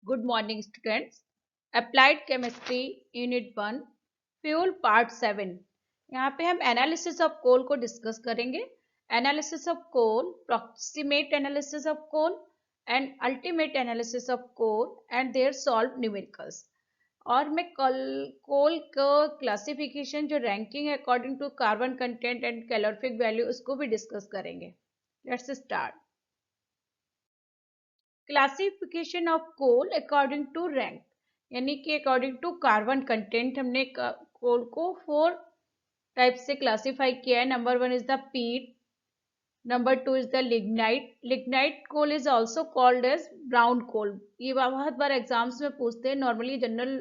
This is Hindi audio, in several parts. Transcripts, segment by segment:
Good morning students. Applied chemistry unit 1 fuel part 7। यहाँ पे हम एनालिसिस ऑफ कोल को डिस्कस करेंगे। Analysis of coal, proximate analysis of coal and ultimate analysis of coal and there solve numericals. और मैं कोल का क्लासिफिकेशन जो रैंकिंग है according to carbon content and calorific value उसको भी डिस्कस करेंगे। Let's start. Classification of coal according to rank, यानी कि अकॉर्डिंग टू कार्बन कंटेंट हमने कोल को 4 टाइप से क्लासिफाई किया है। Number 1 is the peat, number 2 is the lignite. Lignite coal is also called as brown coal. ये बहुत बार एग्जाम्स में पूछते हैं, नॉर्मली जनरल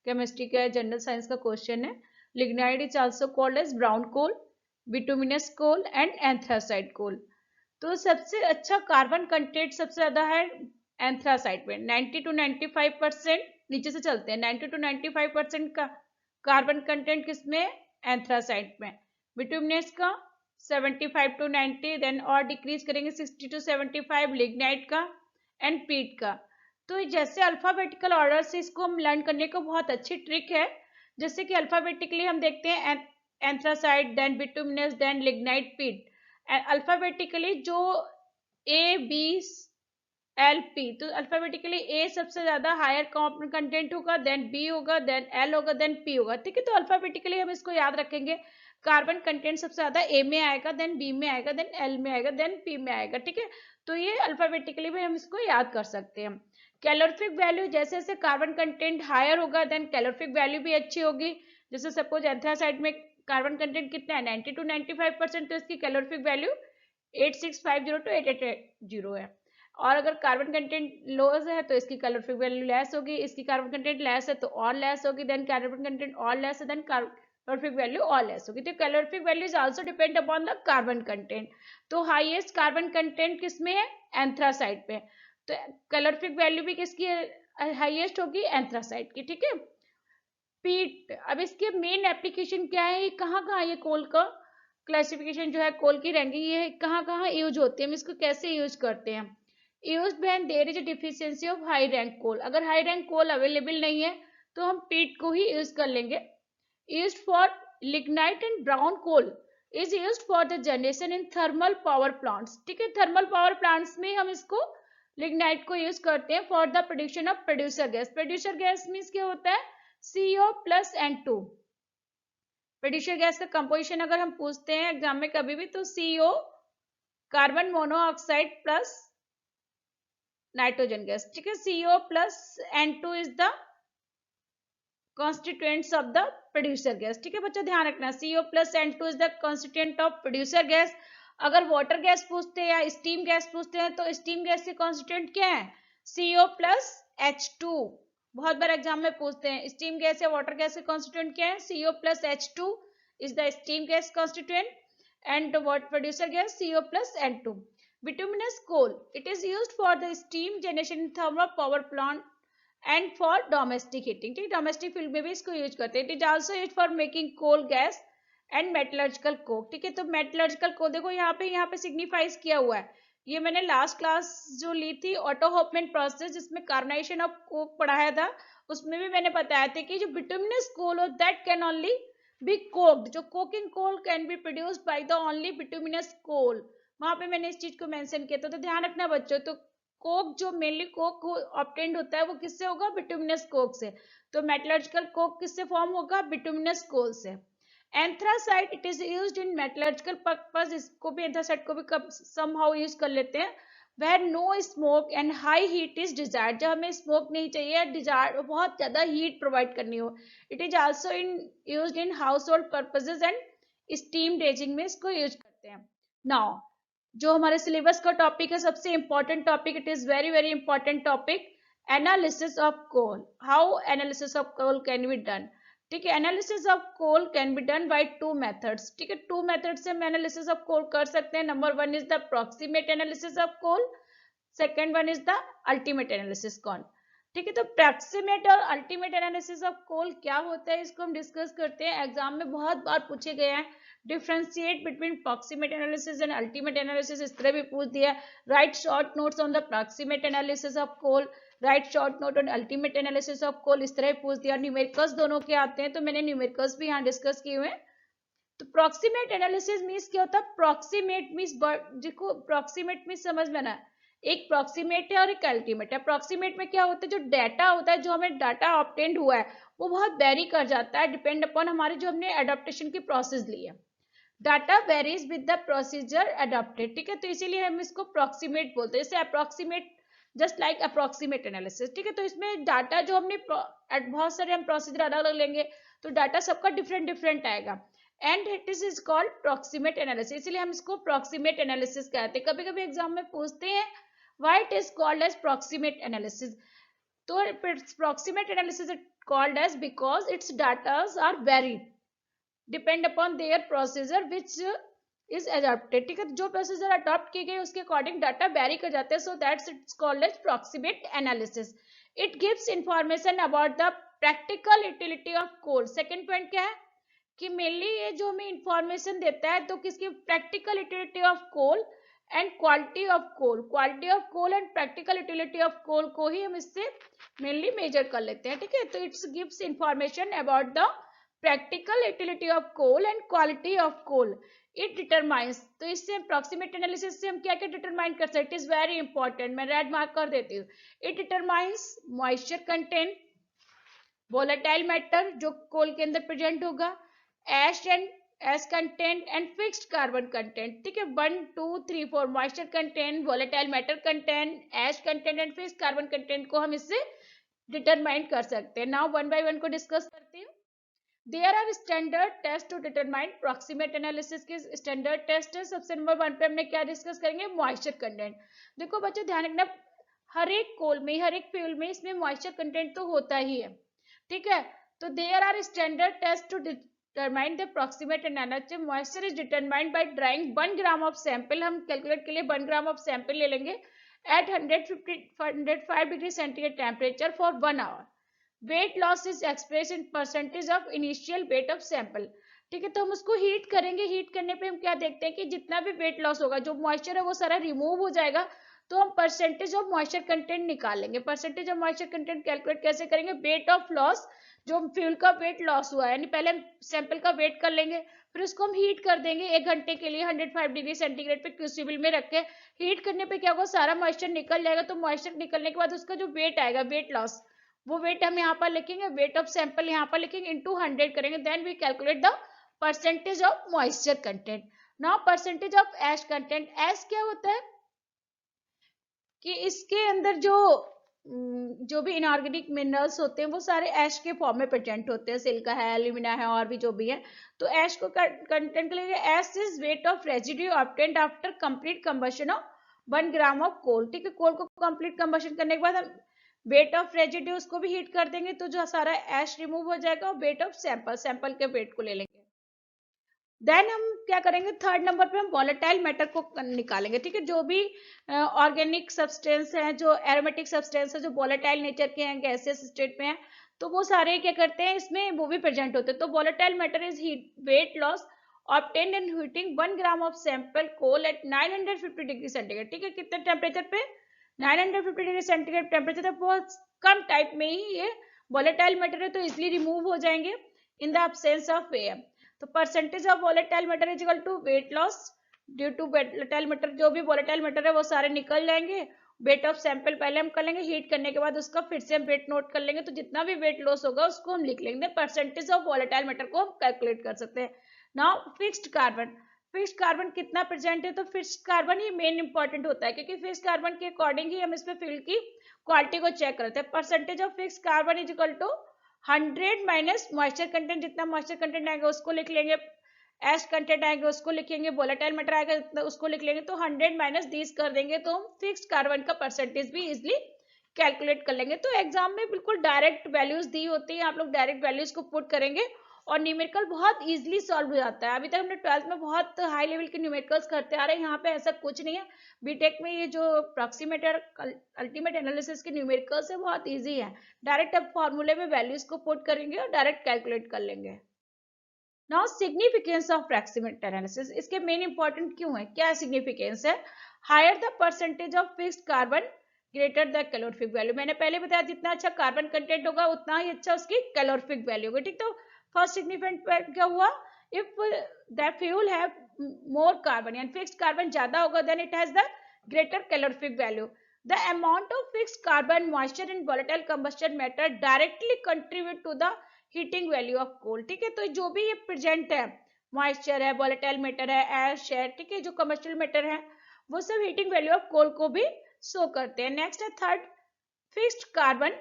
केमिस्ट्री का जनरल साइंस का क्वेश्चन है। Lignite is also called as brown coal, bituminous coal and anthracite coal. तो सबसे अच्छा कार्बन कंटेंट सबसे ज्यादा है एंथ्रासाइड में, 90 to 95%। नीचे से चलते हैं, 90 to 95% का कार्बन कंटेंट किसमें? एंथ्रासाइड में। बिटुमिनस का 75 to 90, देन और डिक्रीज करेंगे 60 to 75 लिग्नाइट का एंड पीट का। तो जैसे अल्फाबेटिकल ऑर्डर से इसको हम लर्न करने को बहुत अच्छी ट्रिक है। जैसे कि अल्फाबेटिकली हम देखते हैं एंथ्रासाइड, देन बिटुमिनस, देन लिग्नाइट, पीट। अल्फाबेटिकली जो ए बी एल पी, तो अल्फाबेटिकली ए सबसे ज्यादा हायर कॉमन कंटेंट होगा, देन बी होगा, देन एल होगा, देन पी होगा। ठीक है, तो अल्फाबेटिकली हम इसको याद रखेंगे। कार्बन कंटेंट सबसे ज्यादा ए में आएगा, देन बी में आएगा, देन एल में आएगा, देन पी में आएगा। ठीक है, तो ये अल्फाबेटिकली भी हम इसको याद कर सकते हैं। कैलोरीफिक वैल्यू, जैसे जैसे कार्बन कंटेंट हायर होगा देन कैलोरीफिक वैल्यू भी अच्छी होगी। जैसे सपोज एंथ्रासाइड में कार्बन कंटेंट कितना है? 90 to 95%, तो इसकी कैलोरीफिक वैल्यू 8650 to 8880 है। और अगर कार्बन कंटेंट लो है तो इसकी कैलोरीफिक वैल्यू लेस होगी, इसकी कार्बन कंटेंट लेस है तो और लेस होगी, देन कार्बन कंटेंट और लेस है, देन कैलोरीफिक वैल्यू और लेस होगी। तो calorific value is also depend upon the carbon content. तो हाईएस्ट कार्बन कंटेंट किसमें है? एंथ्रासाइड पे। तो कैलोरीफिक वैल्यू भी किसकी हाईएस्ट होगी? एंथ्रासाइड की। ठीक है, पीट। अब इसके मेन एप्लीकेशन क्या है, कहाँ कहाँ ये कोल का क्लासिफिकेशन जो है, कोल की रैंकिंग, ये कहाँ कहाँ यूज होते हैं, हम इसको कैसे यूज करते हैं? Use when there is a deficiency of high rank coal. अगर हाई रैंक कोल अवेलेबल नहीं है तो हम पीट को ही यूज कर लेंगे। Used for lignite and brown coal is used for the generation in thermal power plants. ठीक है, थर्मल पावर प्लांट्स में हम इसको लिग्नाइट को यूज करते हैं for the production of producer gas. Producer gas means क्या होता है? CO plus N2। Producer gas का कंपोजिशन अगर हम पूछते हैं एग्जाम में कभी भी, तो CO carbon monoxide plus nitrogen gas. ठीक है, CO plus N2 is the constituents of the producer gas। ठीक है बच्चों, ध्यान रखना, CO plus N2 is the constituent of producer gas. अगर वाटर गैस पूछते हैं या स्टीम गैस पूछते हैं तो स्टीम गैस के कॉन्स्टिट्यूएंट क्या है? CO plus H2। बहुत बार एग्जाम में पूछते हैं स्टीम गैस या वाटर गैस के कॉन्स्टिट्यूएंट क्या है? CO plus H2 is the steam gas constituent and what producer gas? CO plus N2। bituminous coal, it is used for the steam generation in thermal power plant and for domestic heating. ठीक, डोमेस्टिक फील्ड में भी इसको यूज करते हैं। It is also use for making coal gas and metallurgical coke. ठीक है, तो मेटलर्जिकल कोक देखो यहाँ पे सिग्निफाइज किया हुआ है। ये मैंने लास्ट क्लास जो ली थी ऑटो होपमैन प्रोसेस, जिसमें कार्बोनाइजेशन ऑफ कोक पढ़ाया था, उसमें भी मैंने बताया था कि जो बिटुमिनस कोल हो that can only be coked. जो coking coal can be produced by the only bituminous coal. वहां पे मैंने इस चीज को मेंशन किया था, तो ध्यान रखना बच्चों। तो कोक जो मेनली कोक ऑब्टेन्ड होता है वो किससे होगा? बिटुमिनस कोक से। तो मेटलर्जिकल कोक किससे फॉर्म होगा? बिटुमिनस कोल से। Anthracite, it is used in metallurgical purpose. इसको भी एंथ्रासाइड को भी समहाउ यूज कर लेते हैं। Where no smoke and high heat is desired, जब हमें स्मोक नहीं चाहिए, डिजायर्ड बहुत ज्यादा हीट प्रोवाइड करनी हो। It is also used in house hold purposes and steam raising में इसको यूज करते हैं। नाउ जो हमारे सिलेबस का टॉपिक है, सबसे important topic, it is very very important topic, analysis of coal. How analysis of coal can be done? ठीक है, analysis of coal can be done by 2 methods. ठीक है, 2 मेथड से हम एनालिसिस ऑफ कोल कर सकते हैं। Number 1 is the approximate analysis of coal, second one is the ultimate analysis कौन। ठीक है, तो अप्रोक्सीमेट और अल्टीमेट एनालिसिस ऑफ कोल क्या होता है, इसको हम डिस्कस करते हैं। एग्जाम में बहुत बार पूछे गए हैं, differentiate between proximate analysis and ultimate analysis, इस तरह भी पूछ दिया। Write short notes on the proximate analysis of coal, write short note on ultimate analysis of coal, इस तरह पूछ दिया। न्यूमेरिकल्स दोनों के आते हैं, तो मैंने न्यूमेरिकल्स भी यहाँ डिस्कस किए हुए हैं। तो प्रोक्सीमेट एनालिसिस मीन्स क्या होता है? प्रोक्सीमेट मीन्स जिसको प्रोक्सीमेट मीन्स समझ में ना, एक प्रोक्सीमेट है और एक अल्टीमेट है। प्रोक्सीमेट में क्या होता है, जो डाटा होता है, जो हमें डाटा ऑब्टेन्ड हुआ है, वो बहुत वेरी कर जाता है डिपेंड अपॉन हमारे जो हमने एडॉप्टेशन की प्रोसेस ली है। Data varies with the procedure adopted, ठीक है, तो इसीलिए हम इसको प्रोक्सीमेट बोलते हैं। जैसे approximate, just like approximate analysis, ठीक है। तो इसमें डाटा जो हमने बहुत सारे हम प्रोसीजर अलग अलग लेंगे, तो डाटा सबका डिफरेंट डिफरेंट आएगा, and it is called proximate analysis, इसलिए हम इसको प्रोक्सीमेट एनालिसिस कहते हैं। कभी कभी एग्जाम में पूछते हैं why it is called as proximate analysis, तो proximate analysis is called as because it's datas are varied depend upon their procedure which is adopted, ठीक है। जो प्रोसीजर अडॉप्ट की गई उसके अकॉर्डिंग डाटा वेरी कर जाते हैं, so that's its called as proximate analysis. It gives information about the practical utility of coal. Second point क्या है कि मेनली ये जो हमें इंफॉर्मेशन देता है, तो किसकी practical utility of coal and quality of coal, quality of coal and practical utility of coal को ही हम इससे मेनली मेजर कर लेते हैं, ठीक है। तो it's gives information about the practical utility of coal and quality of coal. It determines, तो इससे अप्रोक्सीमेट एनालिसिस से हम क्या क्या डिटरमाइन कर सकते हैं? इट इज वेरी इंपॉर्टेंट, मैं रेड मार्क कर देती हूँ। It determines moisture content, volatile matter जो कोल के अंदर प्रेजेंट होगा, ash and ash content and fixed carbon content, ठीक है। 1 2 3 4 moisture content, volatile matter content, ash content and fixed carbon content को हम इससे डिटरमाइन कर सकते हैं। नाउ वन बाय वन को डिस्कस करती हूँ। There are standard tests to determine proximate analysis के standard test है। सबसे नंबर 1 पे हमने क्या डिस्कस करेंगे? Moisture content. देखो बच्चों ध्यान रखना, हर एक कोल में, हर एक फ्यूल में इसमें मॉइस्चर कंटेंट तो होता ही है, ठीक है। तो there are standard tests to determine the proximate analysis. Moisture is determined by drying 1 gram of sample, हम कैलकुलेट के लिए 1 gram of sample ले लेंगे at 105 degree centigrade temperature for 1 hour. Weight loss is express in percentage of initial weight of sample, ठीक है। तो हम उसको हीट करेंगे, हीट करने पे हम क्या देखते हैं कि जितना भी वेट लॉस होगा, जो मॉइस्चर है वो सारा रिमूव हो जाएगा, तो हम परसेंटेज ऑफ मॉइस्चर कंटेंट निकालेंगे। Percentage of moisture content calculate कैसे करेंगे? वेट ऑफ लॉस, जो फ्यूल का वेट लॉस हुआ है, यानी पहले हम सैंपल का वेट कर लेंगे, फिर उसको हम हीट कर देंगे 1 घंटे के लिए 105 डिग्री सेंटीग्रेड पे क्रूसिबल में रख के। हीट करने पे क्या होगा? सारा मॉइस्चर निकल जाएगा, तो मॉइस्चर निकलने के बाद उसका जो वेट आएगा, वेट लॉस, वो वेट हम यहाँ पर लिखेंगे, वेट ऑफ सैंपल यहाँ पर लिखेंगे, इनटू 100 करेंगे, then we calculate the percentage of moisture content. Now percentage of ash content, ash क्या होता है कि इसके अंदर जो भी इनऑर्गेनिक मिनरल्स होते हैं वो सारे एश के फॉर्म में प्रेजेंट होते हैं, सिलिका है, एल्यूमिना है, और भी जो भी है। तो एश को कंटेंट के लिए ash is weight of residue obtained after complete combustion of 1 gram of coal, ठीक है। कोल को कंप्लीट कंबशन करने के बाद हम वेट ऑफ रेजिड्यू उसको भी हीट कर देंगे, तो जो सारा एश रिमूव हो जाएगा, और वेट ऑफ सैंपल, सैंपल के वेट को ले लेंगे। देन हम क्या करेंगे? थर्ड नंबर पे हम वॉलेटाइल मैटर को निकालेंगे, ठीक है। जो भी ऑर्गेनिक सब्सटेंस है, जो एरोमेटिक सब्सटेंस है, जो वॉलेटाइल नेचर के हैं, गैसियस स्टेट में है, तो वो सारे क्या करते हैं, इसमें वो भी प्रेजेंट होते हैं। तो volatile matter is heat weight loss obtained in heating 1 gram of sample coal at 950 degree centigrade, ठीक है। कितने टेम्परेचर पे? 950 डिग्री सेंटीग्रेड टेम्परेचर, बहुत कम टाइप में ही ये वॉलेटाइल मैटर है, तो इजिली रिमूव हो जाएंगे in the absence of air. तो percentage of volatile matter is equal to weight loss due to volatile matter, जो भी वॉलेटाइल मैटर है वो सारे निकल जाएंगे। वेट ऑफ सैंपल पहले हम कर लेंगे, हीट करने के बाद उसका फिर से हम वेट नोट कर लेंगे, तो जितना भी वेट लॉस होगा उसको हम लिख लेंगे। परसेंटेज ऑफ वॉलेटाइल मैटर को हम कैलकुलेट कर सकते हैं। Now fixed carbon, fixed carbon कितना प्रेजेंट है? तो फिक्स्ड कार्बन ही मेन इंपॉर्टेंट होता है, क्योंकि फिक्स्ड कार्बन के अकॉर्डिंग ही हम इसमें फील्ड की क्वालिटी को चेक करते हैं। Percentage of fixed carbon is equal to 100 minus moisture content, जितना मॉइस्चर कंटेंट आएगा उसको लिख लेंगे, एश कंटेंट आएगा उसको लिखेंगे, वोलेटाइल मैटर आएगा उसको लिख लेंगे, तो 100 माइनस 10 कर देंगे, तो हम फिक्स्ड कार्बन का परसेंटेज भी इजिली कैलकुलेट कर लेंगे। तो एग्जाम में बिल्कुल डायरेक्ट वैल्यूज दी होती है, आप लोग डायरेक्ट वैल्यूज को पुट करेंगे और न्यूमेरिकल बहुत इजीली सॉल्व हो जाता है। अभी तक हमने 12th में बहुत हाई लेवल के न्यूमेरिकल्स करते आ रहे हैं, यहाँ पे ऐसा कुछ नहीं है। बीटेक में ये जो प्रोक्सीमेट और अल्टीमेट एनालिसिस के न्यूमेरिकल्स है बहुत इजी है, डायरेक्ट आप फॉर्मूले में वैल्यूज को पुट करेंगे और डायरेक्ट कैलकुलेट कर लेंगे। Now significance of proximate analysis, इसके मेन इंपॉर्टेंट क्यों है, क्या सिग्निफिकेंस है? Higher the percentage of fixed carbon greater the calorific value. मैंने पहले बताया जितना अच्छा कार्बन कंटेंट होगा उतना ही अच्छा उसकी कैलोरीफिक वैल्यू होगी। ठीक, तो फर्स्ट सिग्निफिकेंट पॉइंट क्या हुआ, if that fuel have more carbon यानी फिक्स्ड कार्बन ज्यादा होगा then it has the greater calorific value. The amount of fixed carbon moisture in volatile combustion matter directly contribute to the heating value of coal. ठीक है, तो जो भी ये प्रेजेंट है, मॉइस्चर है, वोलेटाइल मैटर है, ऐश है, ठीक है, जो कम्बस्टिबल मैटर है, वो सब हीटिंग वैल्यू ऑफ कोल को भी शो करते हैं। नेक्स्ट है third, fixed carbon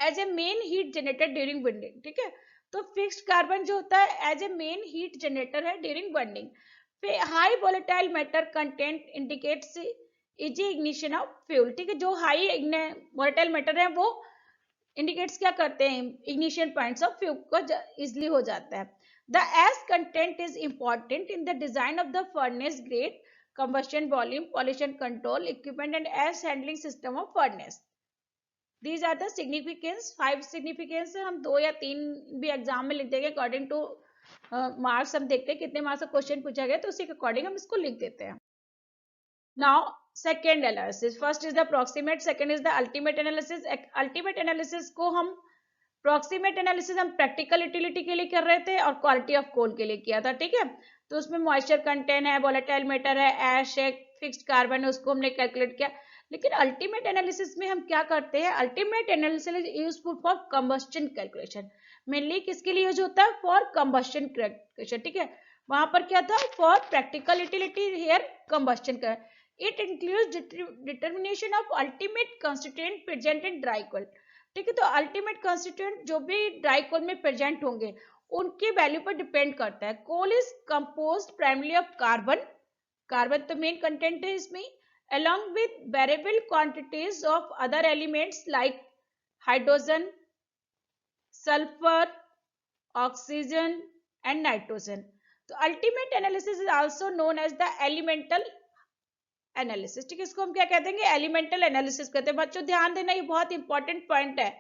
as a main heat generator during burning. ठीक है, तो फिक्स्ड कार्बन जो होता है as a main heat generator है ड्यूरिंग बर्निंग। फिर high volatile matter content indicates easy ignition of fuel. ठीक है, जो हाई वोलेटाइल मैटर है वो इंडिकेट्स क्या करते हैं, इग्निशन पॉइंट्स ऑफ फ्यूल को इजिली हो जाता है। The S content is important in the design of the furnace grade combustion volume, pollution control equipment and ash handling system of furnace. These are the significance, 5 significance है, हम 2 या 3 भी एग्जाम में लिख देंगे अकॉर्डिंग टू मार्क्स। हम देखते हैं कितने मार्क्स का क्वेश्चन पूछा गया तो उसी के अकॉर्डिंग हम इसको लिख देते हैं। Now second analysis, first is the approximate, second is the ultimate analysis. Ultimate analysis को हम, अप्रोक्सीमेट एनालिसिस हम प्रैक्टिकल यूटिलिटी के लिए कर रहे थे और क्वालिटी ऑफ कोल के लिए किया था। ठीक है, तो उसमें मॉइस्चर कंटेंट है, वोलेटाइल मैटर है, ऐश है, फिक्स्ड कार्बन है, उसको हमने कैलकुलेट किया। लेकिन अल्टीमेट एनालिसिस में हम क्या करते हैं, ultimate analysis is useful for combustion calculation. Mainly किसके लिए यूज होता है, फॉर कंबस्शन कैलकुलेशन। ठीक है, वहां पर क्या था, for practical utility, here combustion का। It includes determination of ultimate constituent present in dry coal. ठीक है, तो अल्टीमेट कंस्टिट्यूएंट जो भी ड्राई कोल में प्रेजेंट होंगे उनकी वैल्यू पर डिपेंड करता है। Coal is composed primarily of carbon, carbon तो मेन कंटेंट है इसमें, along with variable quantities of other elements like hydrogen, sulfur, oxygen and nitrogen. तो ultimate analysis is also known as the elemental analysis. ठीक है, इसको हम क्या कहते हैं, एलिमेंटल एनालिसिस कहते हैं। बच्चों ध्यान देना, ये बहुत इंपॉर्टेंट पॉइंट है।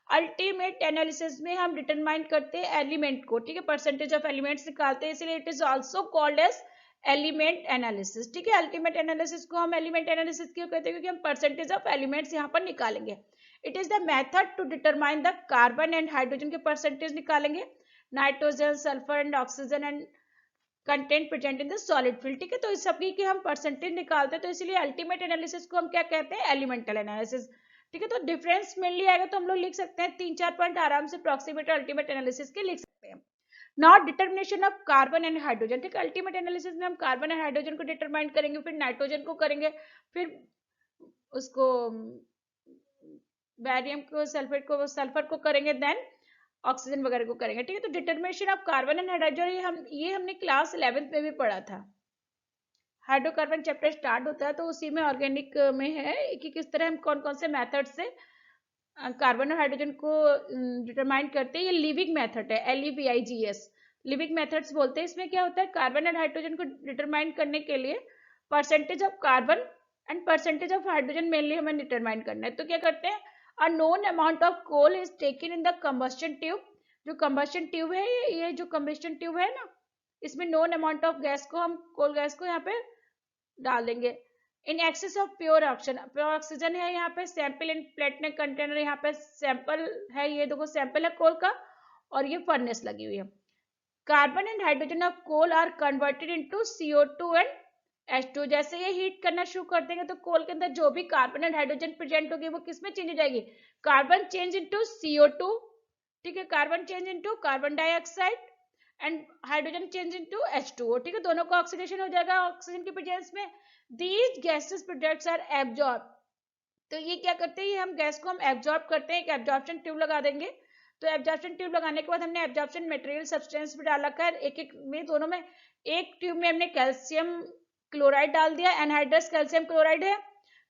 अल्टीमेट एनालिसिस में हम डिटरमाइन करते हैं एलिमेंट को। ठीक है, परसेंटेज ऑफ एलिमेंट्स निकालते हैं, इसलिए it is also called as element analysis. ठीक है, अल्टीमेट एनालिसिस को हम एलिमेंट एनालिसिस क्यों कहते हैं, क्योंकि हम परसेंटेज ऑफ एलिमेंट्स यहाँ पर निकालेंगे। It is the method to determine the carbon and hydrogen के परसेंटेज निकालेंगे, nitrogen, sulphur and oxygen and content present in the solid field. ठीक है, तो इस सभी के हम परसेंटेज निकालते हैं, तो इसलिए अल्टीमेट एनालिसिस को हम क्या कहते हैं, एलिमेंटल एनालिसिस। ठीक है, तो डिफरेंस मेनली आएगा तो हम लोग लिख सकते हैं 3-4 पॉइंट आराम से अप्रोक्सीमेट और अल्टीमेट एनालिसिस के लिख सकते हैं। Not determination of carbon and hydrogen. ठीक है, अल्टीमेट एनालिसिस में हम कार्बन एंड हाइड्रोजन को डिटरमाइन करेंगे, फिर नाइट्रोजन को करेंगे, फिर उसको बैरियम को, सल्फर को करेंगे, देन ऑक्सीजन वगैरह को करेंगे। ठीक है, तो determination of carbon and hydrogen ये हमने क्लास 11th में भी पढ़ा था। हाइड्रोकार्बन चैप्टर स्टार्ट होता है तो उसी में ऑर्गेनिक में है कि किस तरह हम कौन कौन से मेथड से कार्बन और हाइड्रोजन को डिटरमाइन करते हैं। ये लिविंग मेथड है, LEVIGS, लिविंग मेथड्स बोलते हैं। इसमें क्या होता है, कार्बन एंड हाइड्रोजन को डिटरमाइन करने के लिए percentage of carbon and percentage of hydrogen mainly हमें डिटरमाइन करना है। तो क्या करते हैं, a known amount of coal is taken in the combustion tube. जो कंबस्शन ट्यूब है, ये जो कंबस्शन ट्यूब है ना, इसमें नोन अमाउंट ऑफ गैस को, हम कोल गैस को यहाँ पे डाल देंगे। In excess of pure oxygen है, यहाँ पे सैंपल इन प्लेटिनम कंटेनर, यहाँ पे सैंपल है, ये देखो सैंपल है कोल का, और ये फर्नेस लगी हुई है। Carbon and hydrogen of coal are converted into CO2 and H2। जैसे ये हीट करना शुरू कर देंगे तो कोल के अंदर जो भी कार्बन एंड हाइड्रोजन प्रेजेंट होगी वो किस में चेंज हो जाएगी, कार्बन चेंज इनटू CO2। ठीक है, carbon change into carbon dioxide and hydrogen change into H2O। ठीक है, दोनों का ऑक्सीडेशन हो जाएगा ऑक्सीजन की प्रेजेंस में। These gases products are absorbed। तो ये क्या करते हैं, ये हम गैस को हम एब्जॉर्ब करते हैं, एक एब्जॉर्प्शन ट्यूब लगा देंगे। तो एब्जॉर्प्शन ट्यूब लगाने के बाद हमने एब्जॉर्प्शन मटेरियल सब्सटेंस भी डाल रखा है, एक में दोनों में, एक ट्यूब में हमने कैल्शियम क्लोराइड डाल दिया, एनहाइड्रस कैल्शियम क्लोराइड है,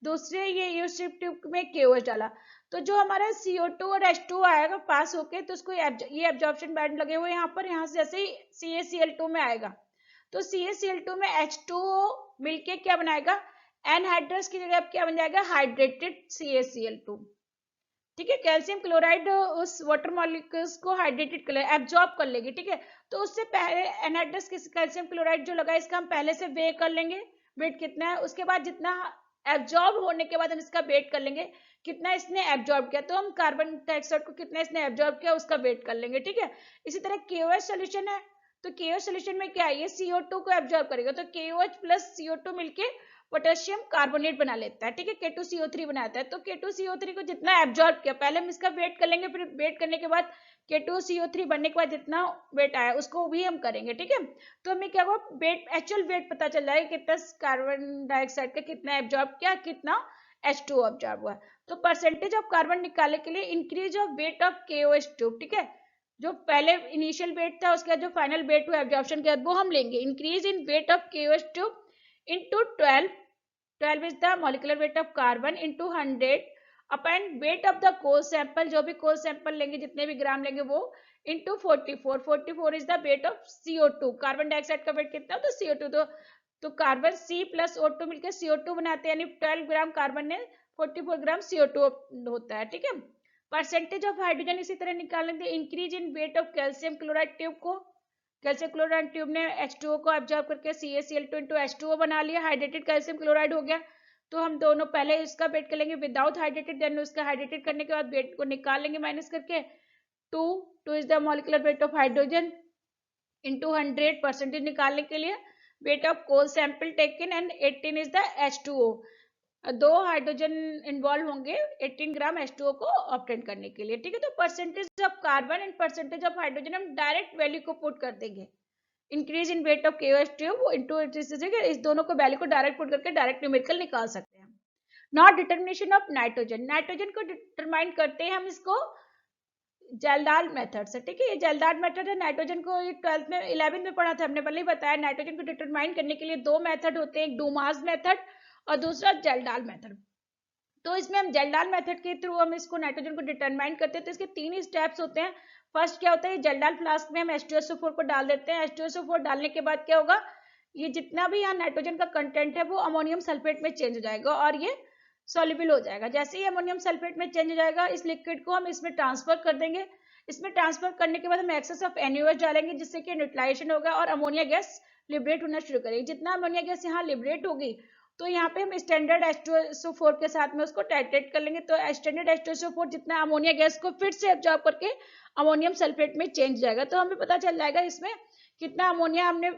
दूसरे ये यूज ट्यूब में KOH डाला। तो जो हमारा CO2 और H2 आएगा पास होके, तो उसको ये एब्जॉर्प्शन बैंड लगे हुए यहाँ पर, यहाँ से जैसे ही CaCl2 में आएगा तो CaCl2 में H2O मिलके क्या बनाएगा, एनहाइड्रस की जगह क्या बन जाएगा, हाइड्रेटेड CaCl2। ठीक है, कैल्शियम क्लोराइड उस वाटर मॉलिक्यूल्स को हाइड्रेटेड कर एब्जॉर्ब कर लेगी। ठीक है, तो उससे पहले एनहाइड्रस कैल्शियम क्लोराइड जो लगा इसका हम पहले से वे कर लेंगे, वेट कितना है, उसके बाद जितना एब्जॉर्ब होने के बाद हम इसका वेट कर लेंगे कितना इसने एब्जॉर्ब किया, तो हम कार्बन डाइऑक्साइड को कितना इसने एब्जॉर्ब किया उसका वेट कर लेंगे, ठीक है। इसी तरह KOH सोल्यूशन है, तो KOH सोल्यूशन में क्या है, ये CO2 को एब्जॉर्ब करेगा, तो KOH प्लस CO2 मिलके पोटेशियम कार्बोनेट बना लेता है, ठीक है, K2CO3 बनाता है। तो K2CO3 को जितना एब्जॉर्ब किया, पहले हम इसका वेट कर लेंगे, फिर वेट करने के बाद K2CO3 बनने के बाद जितना वेट आया उसको भी हम करेंगे, ठीक है। तो हमें क्या हुआ, वेट, एक्चुअल वेट पता चल जाएगा कितना कार्बन डाइऑक्साइड का कितना एब्जॉर्ब किया, कितना H2O एब्जॉर्ब हुआ। तो परसेंटेज ऑफ कार्बन निकालने के लिए increase of weight of KOH tube, ठीक है, जो पहले इनिशियल वेट था उसके बाद जो फाइनल वेट हुआ एब्जॉर्प्शन के बाद वो हम लेंगे, increase in weight of KOH tube into 12 is the molecular weight of carbon into 100 upon weight of the coal sample, जो भी coal sample लेंगे जितने भी ग्राम लेंगे वो into 44 is the weight of CO2, carbon dioxide का वेट कितना, तो CO2, तो कार्बन C प्लस O2 मिलकर CO2 बनाते हैं, यानी 12 ग्राम कार्बन ने 44 ग्राम CO2 होता है, ठीक है। परसेंटेज ऑफ हाइड्रोजन इसी तरह निकालेंगे, increase in weight of calcium chloride tube को, कैल्शियम क्लोराइड ट्यूब ने H2O को एब्जॉर्ब करके CaCl2 into H2O बना लिया, हाइड्रेटेड कैल्शियम क्लोराइड हो गया। तो हम दोनों पहले इसका वेट कर लेंगे विदाउट हाइड्रेटेड, देन उसका हाइड्रेटेड करने के बाद वेट को निकाल लेंगे माइनस करके, 2 is the molecular weight of hydrogen into 100 percentage निकालने के लिए weight of coal sample taken and 18 is the H2O, दो हाइड्रोजन इन्वॉल्व होंगे 18 ग्राम H2O को ऑब्टेन करने के लिए, ठीक है। तो percentage of carbon and percentage of hydrogen हम डायरेक्ट वैल्यू को पुट कर देंगे, increase in weight of KOH tube into इस दोनों को वैल्यू को डायरेक्ट पुट करके डायरेक्ट न्यूमेरिकल निकाल सकते हैं। Not determination of nitrogen, nitrogen को डिटरमाइन करते हैं हम इसको जेल्डाल मेथड से, ठीक है, ये जेल्डाल मेथड है। नाइट्रोजन को ये 12th में 11th में पढ़ा था हमने, पहले ही बताया, नाइट्रोजन को डिटरमाइन करने के लिए दो मेथड होते हैं, एक डूमास मेथड और दूसरा जेल्डाल मेथड। तो इसमें हम जेल्डाल मेथड के थ्रू हम इसको नाइट्रोजन को डिटरमाइन करते हैं, तो इसके 3 स्टेप्स होते हैं। फर्स्ट क्या होता है, जेल्डाल फ्लास्क में हम H2SO4 को डाल देते हैं, H2SO4 डालने के बाद क्या होगा, ये जितना भी यहाँ नाइट्रोजन का कंटेंट है वो अमोनियम सल्फेट में चेंज हो जाएगा और ये सॉल्युबल हो जाएगा। जैसे ही अमोनियम सल्फेट में चेंज हो जाएगा, इस लिक्विड को हम इसमें ट्रांसफर कर देंगे। इसमें ट्रांसफर करने के बाद हम एक्सेस ऑफ NaOH डालेंगे जिससे कि न्यूट्रलाइजेशन होगा और अमोनिया गैस लिबरेट होना शुरू करेगी। जितना अमोनिया गैस यहाँ लिबरेट होगी तो यहाँ पे हम स्टैंडर्ड H2SO4 के साथ में उसको टाइट्रेट कर लेंगे, तो स्टैंडर्ड H2SO4 जितना अमोनिया गैस को फिर से एब्जॉर्ब करके अमोनियम सल्फेट में चेंज हो जाएगा। तो हमें पता चल जाएगा इसमें कितना अमोनिया हमने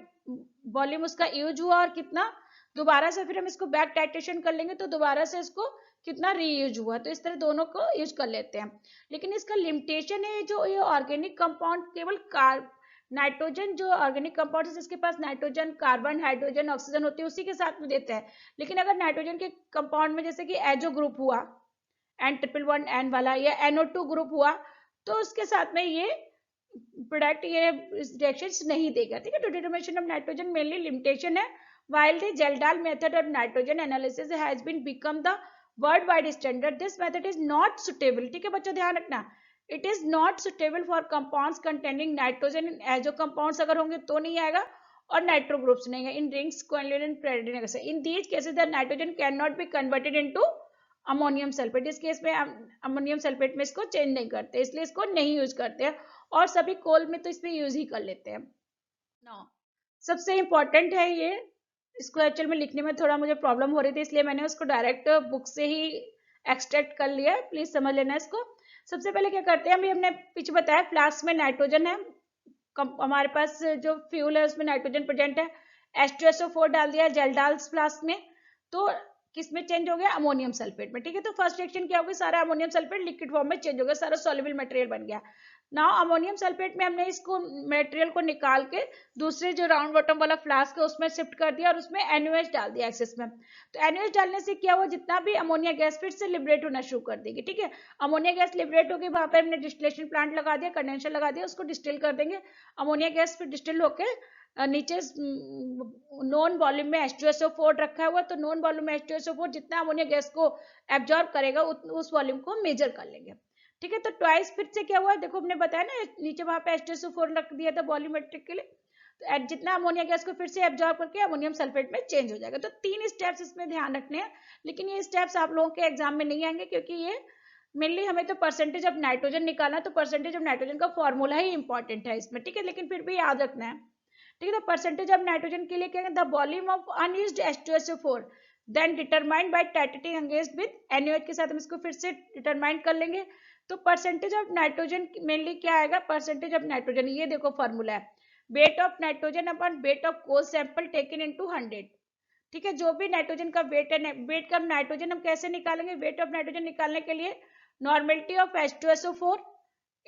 वॉल्यूम उसका यूज हुआ और कितना दोबारा से फिर हम इसको बैक टाइट्रेशन कर लेंगे तो दोबारा से इसको कितना रीयूज हुआ। तो इस तरह दोनों को यूज कर लेते हैं, लेकिन इसका लिमिटेशन है जो ये ऑर्गेनिक कंपाउंड केवल नाइट्रोजन जो ऑर्गेनिक कंपाउंड है जिसके पास नाइट्रोजन, कार्बन, हाइड्रोजन, ऑक्सीजन होती है उसी के साथ में देता है। लेकिन अगर नाइट्रोजन के कंपाउंड में जैसे कि एजो ग्रुप हुआ N111N वाला या NO2 ग्रुप हुआ तो उसके साथ में ये प्रोडक्ट ये रिएक्शंस नहीं देगा, ठीक है। तो determination of nitrogen mainly limitation है, while the Geldal method of nitrogen analysis has been become the worldwide standard, this method is not suitable, ठीक है बच्चों ध्यान रखना, it is not suitable for compounds containing nitrogen in azo compounds अगर होंगे तो नहीं आएगा और नाइट्रो ग्रुप्स नहीं है, in rings, covalent and pyridine, in these cases the nitrogen cannot be converted into ammonium sulphate. इस केस में अमोनियम सल्फेट में इसको चेंज नहीं करते, इसलिए इसको नहीं यूज करते हैं और सभी कोल में तो इसमें यूज ही कर लेते हैं। नौ सबसे इंपॉर्टेंट है ये, इसको एक्चुअल में लिखने में थोड़ा मुझे प्रॉब्लम हो रही थी इसलिए मैंने उसको डायरेक्ट बुक से ही एक्सट्रैक्ट कर लिया, प्लीज समझ लेना इसको। सबसे पहले क्या करते हैं, अभी हमने पीछे बताया फ्लास्क में नाइट्रोजन है, हमारे पास जो फ्यूल है उसमें नाइट्रोजन प्रेजेंट है, H2SO4 डाल दिया जेल्डाल फ्लास्क में, तो किस में चेंज हो गया, अमोनियम सल्फेट में, ठीक है। तो फर्स्ट रिएक्शन क्या होगी, सारा अमोनियम सल्फेट लिक्विड फॉर्म में चेंज हो गया, सारा सॉल्युबल मटेरियल बन गया। नाउ अमोनियम सल्फेट में हमने इसको मटेरियल को निकाल के दूसरे जो राउंड बॉटम वाला फ्लास्क है उसमें शिफ्ट कर दिया और उसमें NaOH डाल दिया एक्सेस में। तो NaOH डालने से क्या हुआ, जितना भी अमोनिया गैस फिर से लिबरेट होना शुरू कर देगी, ठीक है। अमोनिया गैस लिबरेट होगी, वहां पर हमने डिस्टिलेशन प्लांट लगा दिया, कंडेंसर लगा दिया, उसको डिस्टिल कर देंगे, अमोनिया गैस फिर डिस्टिल होकर नीचे नॉन वॉल्यूम में H2SO4 रखा हुआ, तो नॉन वॉल्यूम में H2SO4 जितना अमोनिया गैस को एब्जॉर्ब करेगा उस वॉल्यूम को मेजर कर लेंगे, ठीक है। तो ट्वाइस फिर से क्या हुआ, देखो हमने बताया ना नीचे वहां पे H2SO4 रख दिया था वॉल्यूमेट्रिक के लिए, तो जितना अमोनिया गैस को फिर से एब्जॉर्ब करके अमोनियम सल्फेट में चेंज हो जाएगा। तो 3 स्टेप्स इसमें ध्यान रखने हैं, लेकिन ये स्टेप्स आप लोगों के एग्जाम में नहीं आएंगे क्योंकि ये मेनली हमें तो परसेंटेज ऑफ नाइट्रोजन निकालना है, तो परसेंटेज ऑफ नाइट्रोजन का फॉर्मूला ही इंपॉर्टेंट है इसमें, ठीक है, लेकिन फिर भी याद रखना है, ठीक है। तो परसेंटेज ऑफ नाइट्रोजन के लिए क्या है, the volume of unused H2SO4, then determine by titrating against with NaOH के साथ हम इसको फिर से डिटरमाइन कर लेंगे। तो परसेंटेज ऑफ नाइट्रोजन मेनली क्या आएगा, परसेंटेज ऑफ नाइट्रोजन, ये देखो फॉर्मूला है, weight of nitrogen upon weight of coal sample taken into 100। ठीक है, जो भी नाइट्रोजन का वेट है, वेट का नाइट्रोजन हम कैसे निकालेंगे, वेट ऑफ नाइट्रोजन निकालने के लिए normality of H2SO4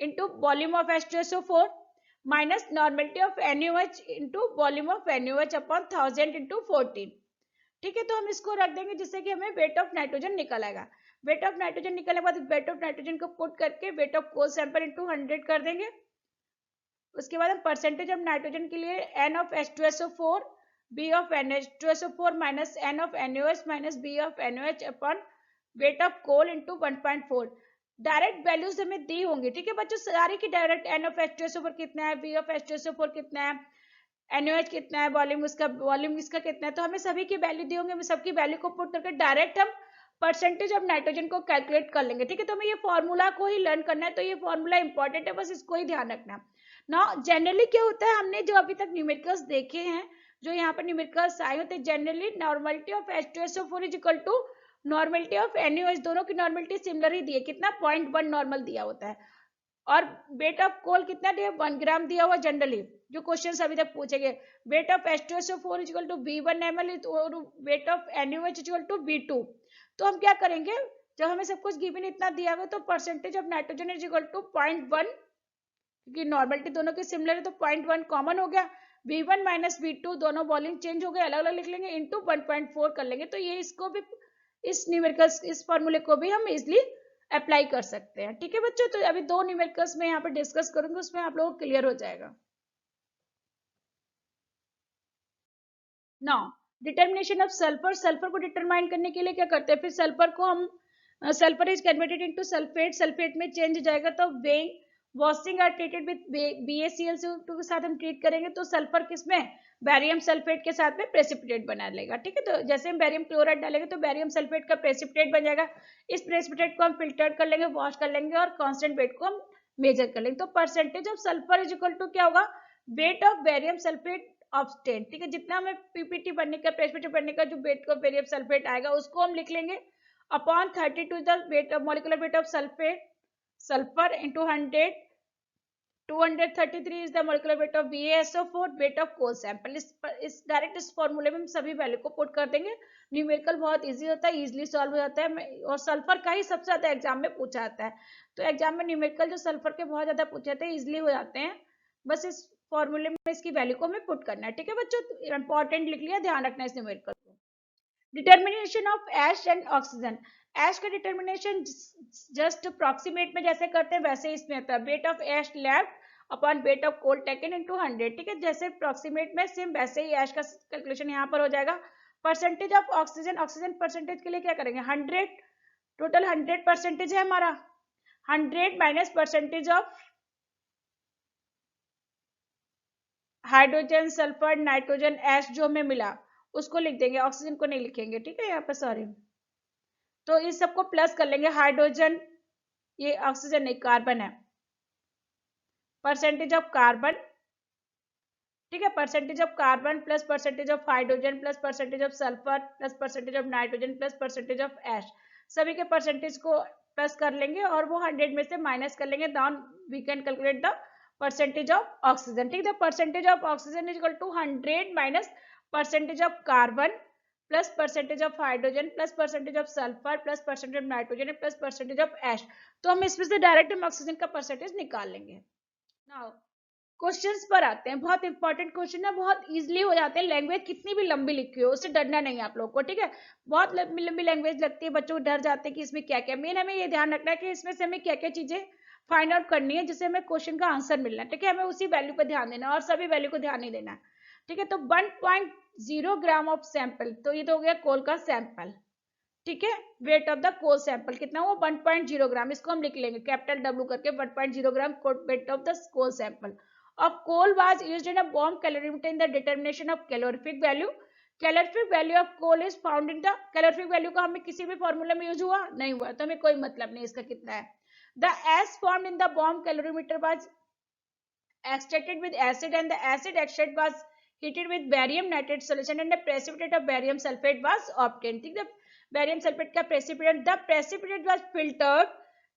into volume of H2SO4 minus normality of NaOH into volume of NaOH upon 1000 into 14। ठीक है, तो हम इसको रख देंगे जिससे कि हमें वेट ऑफ नाइट्रोजन निकल आएगा। वेट ऑफ नाइट्रोजन निकलने के बाद वेट ऑफ नाइट्रोजन को पुट करके weight of coal sample into 100 कर देंगे। उसके बाद हम परसेंटेज ऑफ नाइट्रोजन के लिए N of H2SO4 B of NH2SO4 minus N of NaOH minus B of NaOH upon weight of coal into 1.4। Direct values हमें दी होंगी। ठीक है बच्चों, सारी की डायरेक्ट N of H2SO4 कितना है, B of H2SO4 कितना है, NaOH कितना है, वॉल्यूम इसका कितना है, तो हमें सभी की वैल्यू दी होंगी। हमें सबकी वैल्यू को पुट करके डायरेक्ट हम परसेंटेज ऑफ नाइट्रोजन को कैलकुलेट कर लेंगे। ठीक है, तो हमें ये फॉर्मूला को ही लर्न करना है, तो ये फॉर्मूला इंपॉर्टेंट है, बस इसको ही ध्यान रखना। ना जनरली क्या होता है, हमने जो अभी तक न्यूमेरिकल्स देखे हैं, जो यहाँ पर न्यूमेरिकल्स आए होते हैं, generally normality of H2SO4 is equal to normality of NaOH, दोनों की नॉर्मलिटी सिमिलर ही दी है, कितना 0.1 नॉर्मल दिया होता है, और वेट ऑफ कोल कितना दिया, 1 ग्राम दिया हुआ जनरली, जो क्वेश्चन अभी तक पूछे गए। Weight of H2SO4 is equal to V1 ml और weight of NaOH is equal to V2। तो हम क्या करेंगे, जब हमें सब कुछ गिवन इतना दिया हुआ, तो percentage of nitrogen is equal to 0.1, क्योंकि नॉर्मलिटी दोनों की सिमिलर है तो 0.1 कॉमन हो गया, V1 माइनस V2 दोनों वॉल्यूम चेंज हो गए, अलग अलग लिख लेंगे, इंटू 1.4 कर लेंगे। तो ये इसको भी, इस न्यूमेरिकल्स इस फॉर्मूले को भी हम इजिली अप्लाई कर सकते हैं। ठीक है बच्चों, तो अभी दो न्यूमेरिकल्स में यहाँ पर डिस्कस करूंगी, उसमें आप लोगों को क्लियर हो जाएगा। Now determination of sulphur, sulphur को डिटरमाइन करने के लिए क्या करते हैं, फिर सल्फर को हम, sulphur is converted into sulphate, sulphate में चेंज हो जाएगा, तो weighing washing are treated with BaCl2 के साथ हम ट्रीट करेंगे, तो सल्फर किसमें, बैरियम सल्फेट के साथ में प्रेसिपिटेट बना लेगा। ठीक है, तो जैसे हम बैरियम क्लोराइड डालेंगे तो बैरियम सल्फेट का प्रेसिपिटेट बन जाएगा। इस प्रेसिपिटेट को हम फिल्टर कर लेंगे, वॉश कर लेंगे, और कांस्टेंट वेट को हम मेजर कर लेंगे। तो percentage of sulphur is equal to क्या होगा, weight of barium sulphate of 10। ठीक है, जितना हमें पीपीटी बनने का, प्रेसिपिटेट बनने का जो वेट ऑफ बैरियम सल्फेट आएगा, उसको हम लिख लेंगे upon 32 the weight of molecular weight of sulphate sulphur into 100, 233 is the molecular weight of BaSO4 weight of coal sample। इस डायरेक्ट इस फॉर्मूले में हम सभी वैल्यू को पुट कर देंगे। न्यूमेरिकल बहुत इजी होता है, इजीली सॉल्व हो जाता है, और सल्फर का ही सबसे ज्यादा एग्जाम में पूछा जाता है। तो एग्जाम में न्यूमेरिकल जो सल्फर के बहुत ज्यादा पूछे जाते हैं, इजिली हो जाते हैं, बस इस फॉर्मूले में इसकी वैल्यू को हमें पुट करना है। ठीक है बच्चों, इंपॉर्टेंट लिख लिया, ध्यान रखना इस न्यूमेरिकल को। Determination of ash and oxygen, ash का डिटर्मिनेशन जस्ट अप्रोक्सीमेट में जैसे करते हैं वैसे इसमें होता है, weight of ash left upon weight of coal taken into 100। ठीक है, जैसे अप्रोक्सीमेट में सेम वैसे ही एश का कैलकुलेशन यहाँ पर हो जाएगा। Percentage of oxygen, oxygen percentage के लिए क्या करेंगे, 100, टोटल 100 परसेंटेज है हमारा, 100 minus percentage of hydrogen sulphur nitrogen ash जो हमें मिला उसको लिख देंगे, ऑक्सीजन को नहीं लिखेंगे। ठीक है, यहाँ पर सॉरी, तो इस सबको प्लस कर लेंगे, हाइड्रोजन, ये ऑक्सीजन नहीं कार्बन है, परसेंटेज ऑफ कार्बन। ठीक है, percentage of carbon plus percentage of hydrogen plus percentage of sulphur plus percentage of nitrogen plus percentage of ash, सभी के परसेंटेज को प्लस कर लेंगे और वो 100 में से माइनस कर लेंगे, then we can calculate the percentage of oxygen. ठीक है, percentage of oxygen is equal to 100 minus percentage of carbon plus percentage of hydrogen plus percentage of sulphur plus percentage of nitrogen plus percentage of ash. तो हम इसमें से डायरेक्ट हम ऑक्सीजन का परसेंटेज निकाल लेंगे। नाउ क्वेश्चंस पर आते हैं, बहुत इंपॉर्टेंट क्वेश्चन है, बहुत इजीली हो जाते हैं, लैंग्वेज कितनी भी लंबी लिखी हो उससे डरना नहीं है आप लोग को। ठीक है, बहुत लंबी लंबी लैंग्वेज लगती है, बच्चों को डर जाते हैं कि इसमें क्या क्या, मेन हमें ये ध्यान रखना है कि इसमें से हमें क्या क्या चीजें फाइंड आउट करनी है जिससे हमें क्वेश्चन का आंसर मिलना है। ठीक है, हमें उसी वैल्यू पर ध्यान देना और सभी वैल्यू को ध्यान नहीं देना। ठीक है, तो 1.0 ग्राम ऑफ सैंपल, तो ये तो हो गया कोल का सैंपल। ठीक है, weight of the coal sample कितना हुआ, 1.0 ग्राम, इसको हम लिख लेंगे कैपिटल W करके, 1.0 gram weight of the coal sample of coal was used in a bomb calorimeter in the determination of calorific value। calorific value of coal is found in the, calorific value का हमें किसी भी फॉर्मूला में यूज हुआ नहीं हुआ, तो हमें कोई मतलब नहीं इसका कितना है। the ash formed in the bomb calorimeter was extracted with acid and the acid extract was heated with barium nitrate solution and a precipitate of barium sulfate was obtained. ठीक है, barium sulfate का precipitate, the precipitate was filtered,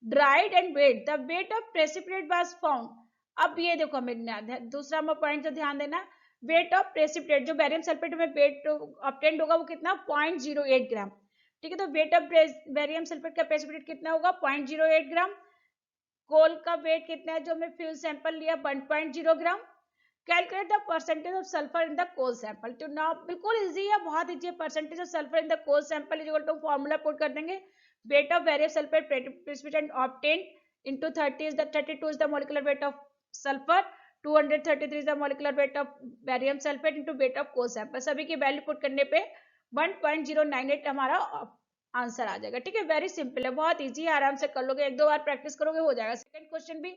dried and weighed. The weight of precipitate was found. अब ये देखो हमें दूसरा पॉइंट जो ध्यान देना, वेट ऑफ प्रेसिपिटेट, जो बैरियम सल्फेट में वेट ऑब्टेन्ड होगा वो कितना 0.08 ग्राम. ठीक है, तो वेट ऑफ बैरियम सल्फेट का प्रेसिपिटेट कितना होगा 0.08 ग्राम. कोल का वेट कितना है जो हमें फ्यूल सैंपल लिया 1.0 gram. Calculate the percentage of sulphur in the coal sample. तो नाउ बिल्कुल इजी है, बहुत इजी है. Percentage of sulphur in the coal sample is equal to formula put कर देंगे. Weight of barium sulphate precipitate obtained into 30 is the 32 is the molecular weight of sulfur, 233 is the molecular weight of barium sulfate into weight of coal sample. सभी की वैल्यू पुट करने पे 1.098 हमारा आंसर आ जाएगा. ठीक है, वेरी सिंपल है, बहुत इजी है, आराम से कर लोगे, एक दो बार प्रैक्टिस करोगे हो जाएगा. सेकंड क्वेश्चन भी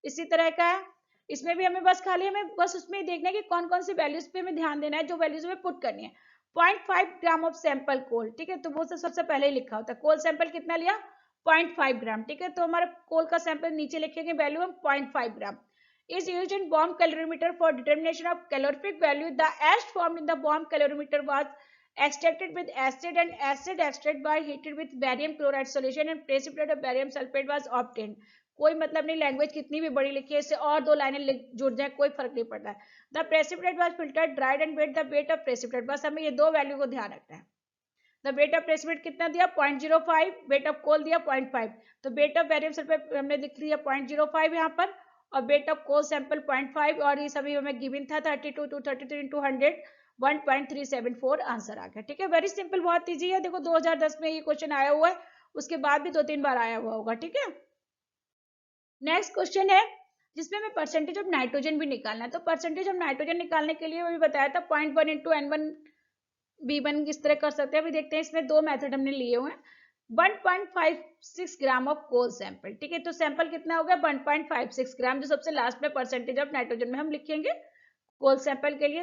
इसी तरह का है. इसमें भी हमें बस खाली हमें बस उसमें देखना है कि कौन कौन सी वैल्यूज पे हमें ध्यान देना है, जो वैल्यूज हमें पुट करनी है. 0.5 ग्राम ऑफ सैंपल कोल. ठीक है, तो वो सबसे पहले ही लिखा होता है. कोल सैंपल कितना लिया 0.5 ग्राम. ठीक है, तो हमारा कोल का सैंपल नीचे लिखेंगे वैल्यू हम 0.5 ग्राम. is used in bomb calorimeter for determination of calorific value. The ash formed in the bomb calorimeter was extracted with acid and acid extract by heated with barium chloride solution and precipitate of barium sulfate was obtained. कोई मतलब नहीं, लैंग्वेज कितनी भी बड़ी लिखी है, इससे और दो लाइनें जुड़ जाए कोई फर्क नहीं पड़ता है. The precipitate was filtered, dried and weight the weight of precipitate. बस हमें ये दो वैल्यू को ध्यान रखना है. द वेट ऑफ प्रेसिपिटेट कितना दिया 0.05, वेट ऑफ कोल दिया 0.5, तो वेट ऑफ बैरियम सल्फेट हमने लिख लिया 0.05 यहाँ पर, और वेट ऑफ कोल सैंपल 0.5, और ये सभी हमें गिवन था 32 to 33 into 100 1.374 आंसर आ गया. ठीक है, वेरी सिंपल, बहुत इजी है. देखो 2010 में ये क्वेश्चन आया हुआ है, उसके बाद भी 2-3 बार आया हुआ होगा. ठीक है, नेक्स्ट क्वेश्चन है जिसमें हमें परसेंटेज ऑफ नाइट्रोजन भी निकालना है. तो परसेंटेज ऑफ नाइट्रोजन निकालने के लिए भी बताया था 0.1 into N1 B1 किस तरह कर सकते हैं. अभी देखते हैं, इसमें दो मेथड हमने लिए हुए हैं. 1.56 ग्राम ऑफ कोल सैंपल. ठीक है, तो सैंपल कितना हो गया 1.56 ग्राम, जो सबसे लास्ट में परसेंटेज ऑफ नाइट्रोजन में हम लिखेंगे कोल सैंपल के लिए,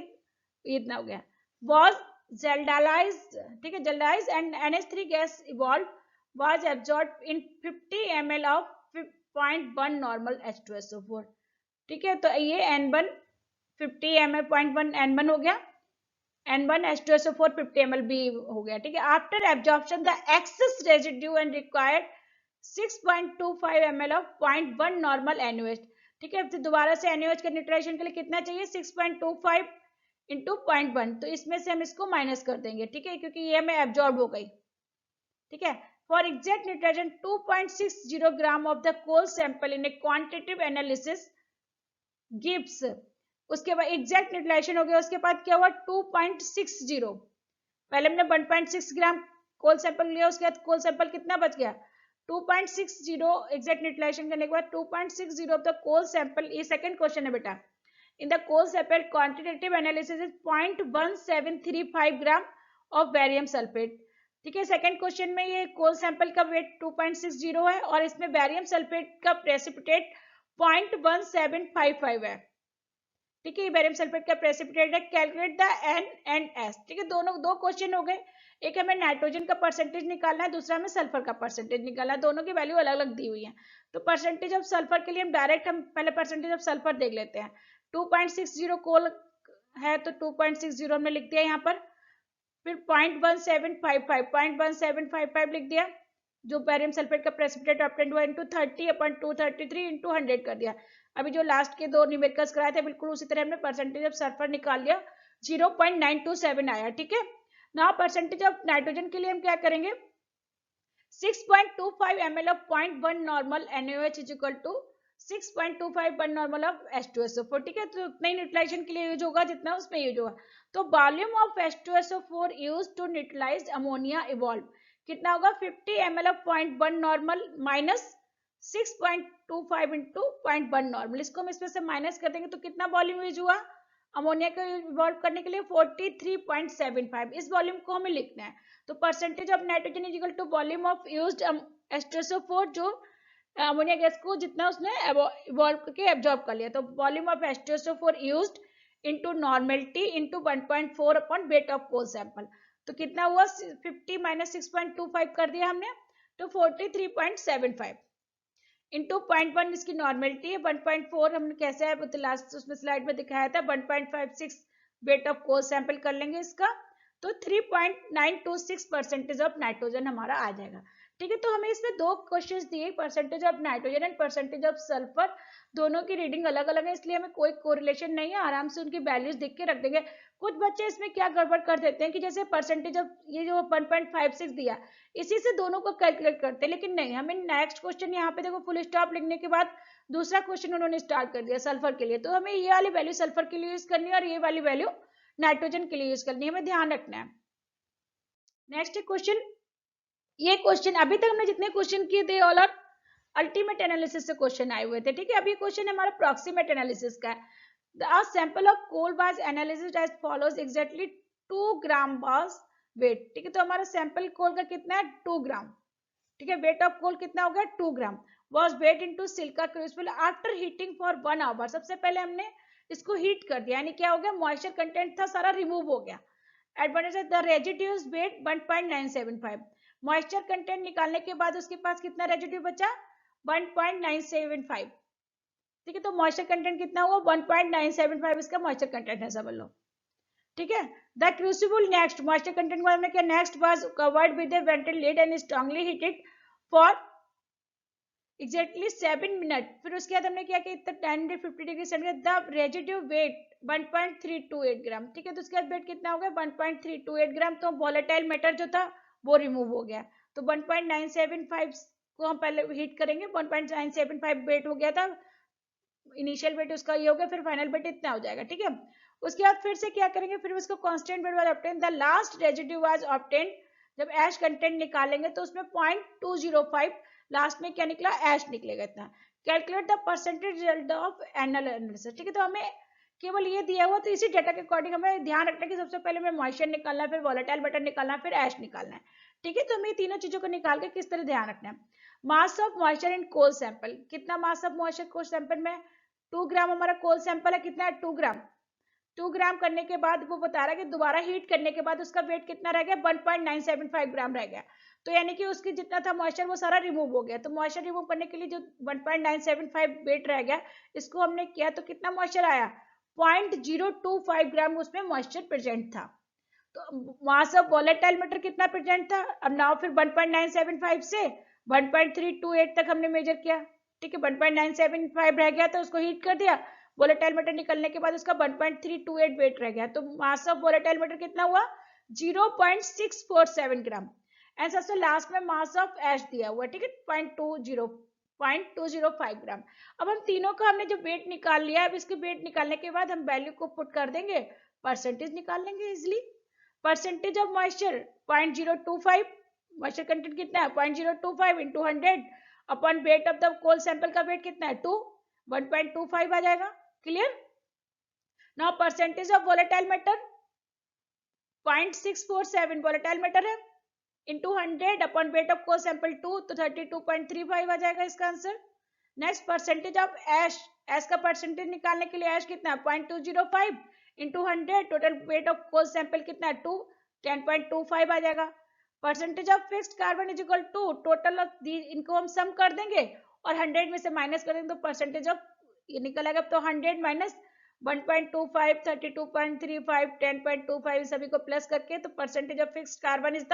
इतना हो गया. Was kjeldahlised. ठीक है, kjeldahlised and NH3 gas evolve was absorb in 50 ml of 0.1 normal H2SO4. ठीक है, तो ये N1 50 ml 0.1 N1 हो गया, N1 H2SO4 50 ml भी हो गया. ठीक है, after absorption the excess residue and required 6.25 ml of 0.1 normal NaOH. ठीक है, तो दोबारा से NaOH के न्यूट्रिशन के लिए कितना चाहिए 6.25 into 0.1, तो इसमें से हम इसको माइनस कर देंगे. ठीक है, क्योंकि ये हमें एब्जॉर्ब हो गई. ठीक है, for exact nutrition 2.60 gram of the coal sample in a quantitative analysis gives. उसके बाद एग्जैक्ट न्यूट्रिलाइजेशन हो गया, उसके बाद क्या हुआ 2.60. पहले हमने 1.6 ग्राम कोल सैंपल लिया, उसके बाद कोल सैंपल कितना बच गया 2.60. एग्जैक्ट न्यूट्रिलाइजेशन करने के बाद 2.60 ऑफ द कोल सैंपल. ये सेकंड क्वेश्चन है बेटा. In the coal sample quantitative analysis is 0.1735 gram of barium sulphate. ठीक है, सेकंड क्वेश्चन में ये कोल सैंपल का वेट 2.60 है और इसमें बैरियम सल्फेट का प्रेसिपिटेट 0.1755 है. ठीक है, बैरियम सल्फेट का प्रेसिपिटेट है. Calculate the N and S. ठीक है, दोनों दो क्वेश्चन हो गए. एक हमें नाइट्रोजन का परसेंटेज निकालना है, दूसरा हमें सल्फर का परसेंटेज निकालना है. दोनों की वैल्यू अलग अलग दी हुई है. तो परसेंटेज ऑफ सल्फर के लिए हम डायरेक्ट हम पहले परसेंटेज ऑफ सल्फर देख लेते हैं. 2.60 कोल है तो 2.60 हमने लिख दिया यहाँ पर. फिर 0.1755 लिख दिया, जो बैरियम सल्फेट का प्रेसिपिटेट ऑब्टेन्ड हुआ, इंटू 30/233 इंटू 100 कर दिया. अभी जो लास्ट के दो न्यूमेरिकल्स कराए थे बिल्कुल उसी तरह हमने परसेंटेज ऑफ सल्फर निकाल लिया, 0.927 आया. ठीक है, नाउ परसेंटेज ऑफ नाइट्रोजन के लिए हम क्या करेंगे 6.25 ml of 0.1 normal NaOH is equal to 6.25 normal of H2SO4. ठीक है, तो उतना ही न्यूट्रिलाइजेशन के लिए यूज होगा जितना उसमें यूज होगा. तो volume of H2SO4 used to neutralize ammonia evolve कितना होगा 50 ml of 0.1 normal minus 6.25 into 0.1 normal. इसको हम इसमें से माइनस कर देंगे तो कितना वॉल्यूम यूज हुआ अमोनिया को इवॉल्व करने के लिए 43.75. इस वॉल्यूम को हमें लिखना है. तो percentage of nitrogen is equal to volume of used H2SO4, जो अमोनिया गैस को जितना उसने इवॉल्व करके एब्जॉर्ब कर लिया. तो volume of H2SO4 used into normality into 1.4 upon weight of coal sample. तो कितना हुआ 50 माइनस 6.25 कर दिया हमने, तो 43.75 इंटू 0.1 इसकी नॉर्मलिटी है. 1.4 हमने कैसे है तो लास्ट उसमें स्लाइड में दिखाया था 1.56 वेट ऑफ कोल सैंपल कर लेंगे इसका, तो 3.926% ऑफ नाइट्रोजन हमारा आ जाएगा। ठीक है, तो हमें इसमें दो क्वेश्चंस दिए, percentage of nitrogen and percentage of sulphur, दोनों की रीडिंग अलग अलग है, इसलिए हमें कोई कोरिलेशन नहीं है, आराम से उनकी वैल्यूज देख के रख देंगे। कुछ बच्चे इसमें क्या गड़बड़ कर देते हैं कि जैसे परसेंटेज ऑफ ये जो 1.56 दिया, इसी से दोनों को कैलकुलेट करते हैं, लेकिन नहीं, हमें नेक्स्ट क्वेश्चन यहाँ पे देखो फुल स्टॉप लिखने के बाद दूसरा क्वेश्चन उन्होंने स्टार्ट कर दिया सल्फर के लिए, तो हमें ये वाली वैल्यू सल्फर के लिए यूज करनी है और ये वाली वैल्यू नाइट्रोजन के लिए यूज करनी है, हमें ध्यान रखना है। नेक्स्ट क्वेश्चन, ये क्वेश्चन अभी तक हमने जितने क्वेश्चन किए थे ऑल आर अल्टीमेट एनालिसिस से क्वेश्चन आए हुए थे। ठीक है, अभी क्वेश्चन हमारा प्रॉक्सिमेट एनालिसिस का है। A sample of coal was analyzed as follows, exactly 2 gram was weight। ठीक है, तो हमारा सैंपल कोल का कितना है 2 ग्राम। ठीक है, वेट ऑफ कोल कितना हो गया 2 ग्राम। was weighed into silica crucible after heating for 1 hour। सबसे पहले हमने इसको हीट कर दिया, यानी क्या हो गया, मॉइस्चर कंटेंट था सारा रिमूव हो गया। Advantage the residues weight 1.975। Moisture content निकालने के बाद उसके पास कितना रेजिड्यू बचा 1.975। ठीक है, तो मॉइस्चर कंटेंट कितना हुआ 1.975 इसका मॉइस्चर कंटेंट है समझ लो। ठीक है, the crucible next, moisture content को हमने क्या next was covered with a vented lid and strongly heated for exactly 7 minute. फिर उसके बाद हमने क्या किया 10-50 degree centigrade. The residue weight 1.328 gram. ठीक है, तो उसके बाद वेट कितना हो गया 1.328 ग्राम। तो वॉलेटाइल मैटर जो था वो रिमूव हो गया, तो 1.975 को हम पहले हीट करेंगे, 1.975 वेट हो गया था, इनिशियल वेट उसका ये हो गया, फिर फाइनल वेट इतना हो जाएगा। ठीक है, उसके बाद फिर से क्या करेंगे, फिर उसको constant wait was obtain, the last residue was obtain. जब ऐश कंटेंट निकालेंगे तो उसमें 0.205 लास्ट में क्या निकला ऐश निकलेगा इतना। Calculate the percentage result of annual analysis. ठीक है, तो हमें केवल ये दिया हुआ, तो इसी डेटा के अकॉर्डिंग हमें ध्यान रखना है कि सबसे पहले हमें मॉइस्चर निकालना है, फिर वॉलेटाइल मैटर निकालना है, फिर ऐश निकालना है। ठीक है, तो हमें तीनों चीजों को निकाल के किस तरह ध्यान रखना है। Mass of moisture in coal sample, कितना mass of moisture coal sample में 2 ग्राम हमारा कोल सैंपल है, कितना है 2 ग्राम। 2 ग्राम करने के बाद वो बता रहा है कि दोबारा हीट करने के बाद उसका वेट कितना रह गया 1.975 ग्राम रह गया। तो यानी कि उसकी जितना था मॉइस्चर वो सारा रिमूव हो गया। तो मॉइस्चर रिमूव करने के लिए जो 1.975 वेट रह गया, इसको हमने किया तो कितना मॉइस्चर आया 0.025 ग्राम उसमें मॉइस्चर प्रेजेंट था। तो मास ऑफ वॉलेटाइल मैटर कितना प्रेजेंट था, अब नाउ फिर 1.975 से 1.328 तक हमने मेजर किया। ठीक है, 1.975 रह गया तो उसको हीट कर दिया, वोलेटाइल मैटर निकलने के बाद उसका 1.328 वेट रह गया, तो मास ऑफ वोलेटाइल मैटर कितना हुआ 0.647 ग्राम। एंड सबसे लास्ट में मास ऑफ ऐश दिया हुआ, ठीक है 0.205 ग्राम। अब हम तीनों का हमने जो वेट निकाल लिया, अब इसके वेट निकालने के बाद हम वैल्यू को पुट कर देंगे, परसेंटेज निकाल लेंगे easily. Percentage of moisture 0.025, moisture content कितना है 0.025 into 100 upon weight of the coal sample का वेट कितना है 1.25 आ जाएगा। Clear. Now percentage of volatile matter 0.647 volatile matter है into 100 upon weight of coal sample 2, तो 32.35 आ जाएगा इसका answer. Next percentage of ash, ash का परसेंटेज निकालने के लिए ऐश कितना है 0.205 into 100, total weight of coal sample कितना है 10.25 आ जाएगा। Percentage of fixed carbon is equal to total of the, इनको हम सम कर देंगे और 100 में से माइनस कर देंगे तो परसेंटेज ऑफ ये निकल आएगा। तो 100 माइनस 1.25, 32.35, 10.25 सभी को प्लस करके तो percentage of fixed carbon is the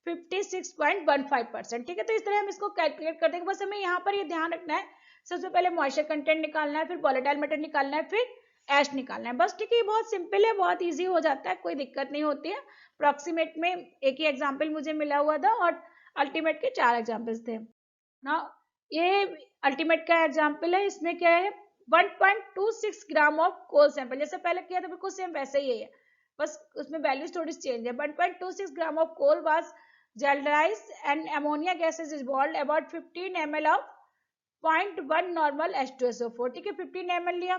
56.15%। ठीक है, तो इस तरह हम इसको कैलकुलेट कर देंगे। बस हमें यहाँ पर ये ध्यान रखना है, सबसे पहले मॉइस्चर कंटेंट निकालना है, फिर वोलेटाइल मैटर निकालना है, फिर ऐश निकालना है। बस ठीक है, ये बहुत सिंपल है, बहुत इजी हो जाता है, कोई दिक्कत नहीं होती है। अप्रॉक्सीमेट में एक ही एग्जाम्पल मुझे मिला हुआ था और अल्टीमेट के 4 एग्जाम्पल्स थे ना। ये अल्टीमेट का एग्जाम्पल है, इसमें क्या है 1.26 ग्राम ऑफ कोल सैंपल, जैसे पहले किया था बिल्कुल सेम वैसे ही है, बस उसमें वैल्यूज थोड़ी चेंज है। 1.26 gram of coal was kjeldahlised and ammonia gas is evolved about 15 ml of 0.1 normal H2SO4। ठीक है, 15 ml लिया।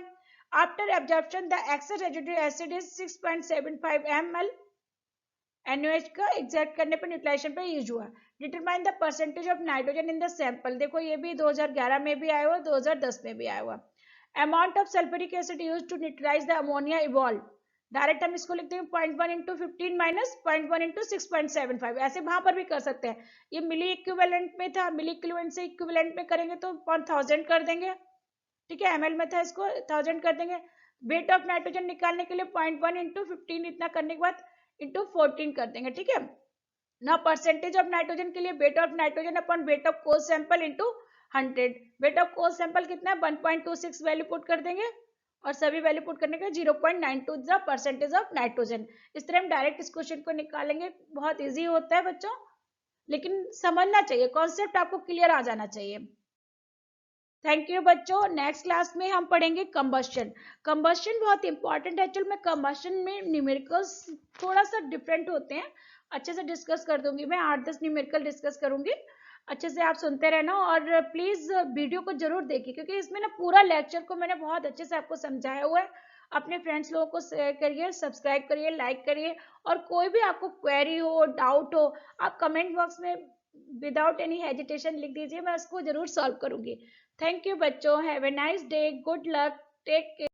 After absorption the excess residue acid is 6.75 ml NaOH का एग्जैक्ट करने पर न्यूट्रलाइजेशन पे यूज हुआ। Determine the percentage of nitrogen in the sample, देखो ये भी 2011 में भी आया हुआ, 2010 में भी आया हुआ। Amount of sulphuric acid use to neutralize the ammonia evolve, direct हम इसको लिखते हैं 0.1 इंटू 15 माइनस 0.1 इंटू 6.75, ऐसे वहां पर भी कर सकते हैं। ये मिली इक्विवेलेंट में था, मिली इक्विवेलेंट से इक्विवेलेंट में करेंगे तो 1000 कर देंगे। ठीक है, ml में था इसको 1000 कर देंगे। वेट ऑफ नाइट्रोजन निकालने के लिए 0.1 इंटू 15 इतना करने के बाद इंटू 14 कर देंगे, ठीक है ना। परसेंटेज ऑफ नाइट्रोजन के लिए weight of nitrogen upon weight of core sample into 100। Weight of core sample कितना है 1.26 वैल्यू पुट कर देंगे और सभी वैल्यू पुट करने के 0.92 द परसेंटेज ऑफ नाइट्रोजन। इस तरह हम डायरेक्ट इस क्वेश्चन को निकालेंगे, बहुत इजी होता है बच्चों, लेकिन समझना चाहिए, कॉन्सेप्ट आपको क्लियर आ जाना चाहिए। थैंक यू बच्चों। नेक्स्ट क्लास में हम पढ़ेंगे कंबस्शन। कंबस्शन बहुत इंपॉर्टेंट है, एक्चुअल में कंबस्शन में न्यूमेरिकल्स थोड़ा सा डिफरेंट होते हैं, अच्छे से डिस्कस कर दूंगी मैं, 8-10 न्यूमेरिकल डिस्कस करूंगी, अच्छे से आप सुनते रहना और प्लीज वीडियो को जरूर देखिए, क्योंकि इसमें ना पूरा लेक्चर को मैंने बहुत अच्छे से आपको समझाया हुआ है। अपने फ्रेंड्स लोगों को शेयर करिए, सब्सक्राइब करिए, लाइक करिए, और कोई भी आपको क्वेरी हो, डाउट हो, आप कमेंट बॉक्स में विदाउट एनी हेजिटेशन लिख दीजिए, मैं उसको जरूर सॉल्व करूंगी। थैंक यू बच्चों, have a nice day, good luck, take care.